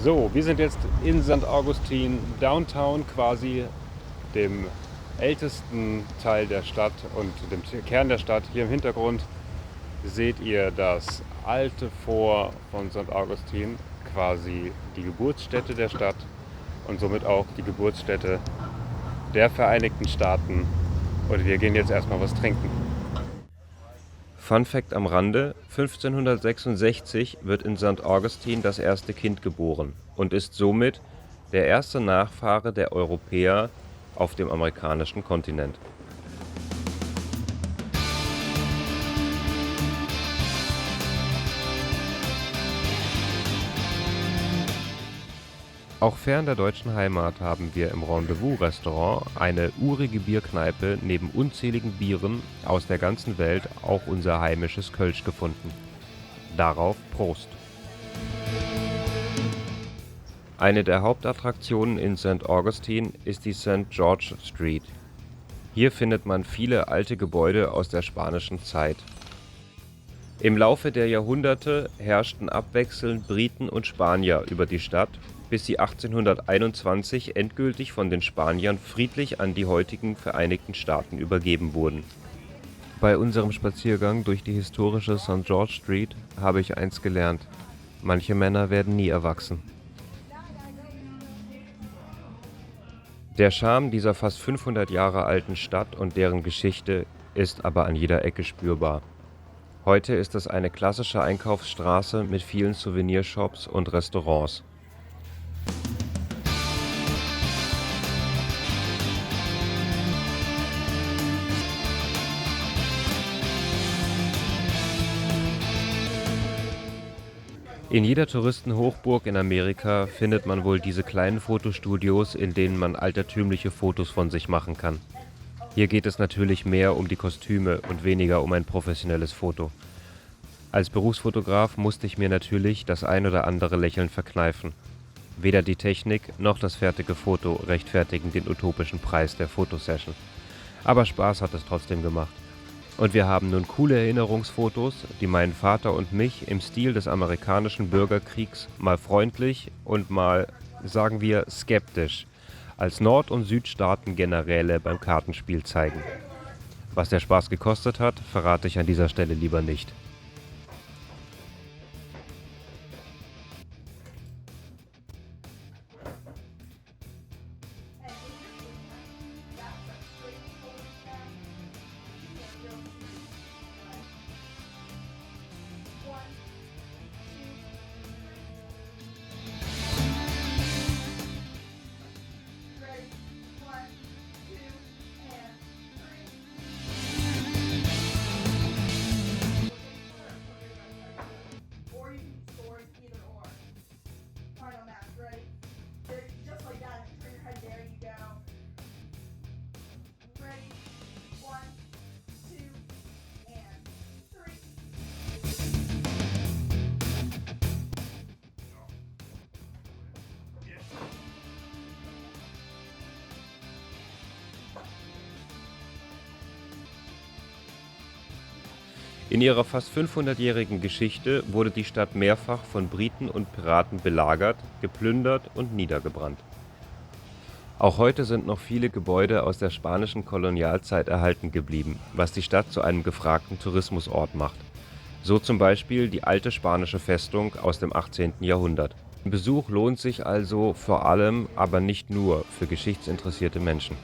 So, wir sind jetzt in St. Augustin, Downtown quasi, dem ältesten Teil der Stadt und dem Kern der Stadt. Hier im Hintergrund seht ihr das alte Fort von St. Augustin, quasi die Geburtsstätte der Stadt und somit auch die Geburtsstätte der Vereinigten Staaten. Und wir gehen jetzt erstmal was trinken. Fun Fact am Rande: 1566 wird in St. Augustin das erste Kind geboren und ist somit der erste Nachfahre der Europäer auf dem amerikanischen Kontinent. Auch fern der deutschen Heimat haben wir im Rendezvous-Restaurant, eine urige Bierkneipe, neben unzähligen Bieren aus der ganzen Welt auch unser heimisches Kölsch gefunden. Darauf Prost! Eine der Hauptattraktionen in St. Augustin ist die St. George Street. Hier findet man viele alte Gebäude aus der spanischen Zeit. Im Laufe der Jahrhunderte herrschten abwechselnd Briten und Spanier über die Stadt, bis sie 1821 endgültig von den Spaniern friedlich an die heutigen Vereinigten Staaten übergeben wurden. Bei unserem Spaziergang durch die historische St. George Street habe ich eins gelernt: Manche Männer werden nie erwachsen. Der Charme dieser fast 500 Jahre alten Stadt und deren Geschichte ist aber an jeder Ecke spürbar. Heute ist es eine klassische Einkaufsstraße mit vielen Souvenirshops und Restaurants. In jeder Touristenhochburg in Amerika findet man wohl diese kleinen Fotostudios, in denen man altertümliche Fotos von sich machen kann. Hier geht es natürlich mehr um die Kostüme und weniger um ein professionelles Foto. Als Berufsfotograf musste ich mir natürlich das ein oder andere Lächeln verkneifen. Weder die Technik noch das fertige Foto rechtfertigen den utopischen Preis der Fotosession. Aber Spaß hat es trotzdem gemacht. Und wir haben nun coole Erinnerungsfotos, die meinen Vater und mich im Stil des amerikanischen Bürgerkriegs mal freundlich und mal, sagen wir, skeptisch als Nord- und Südstaaten-Generäle beim Kartenspiel zeigen. Was der Spaß gekostet hat, verrate ich an dieser Stelle lieber nicht. In ihrer fast 500-jährigen Geschichte wurde die Stadt mehrfach von Briten und Piraten belagert, geplündert und niedergebrannt. Auch heute sind noch viele Gebäude aus der spanischen Kolonialzeit erhalten geblieben, was die Stadt zu einem gefragten Tourismusort macht. So zum Beispiel die alte spanische Festung aus dem 18. Jahrhundert. Ein Besuch lohnt sich also vor allem, aber nicht nur, für geschichtsinteressierte Menschen.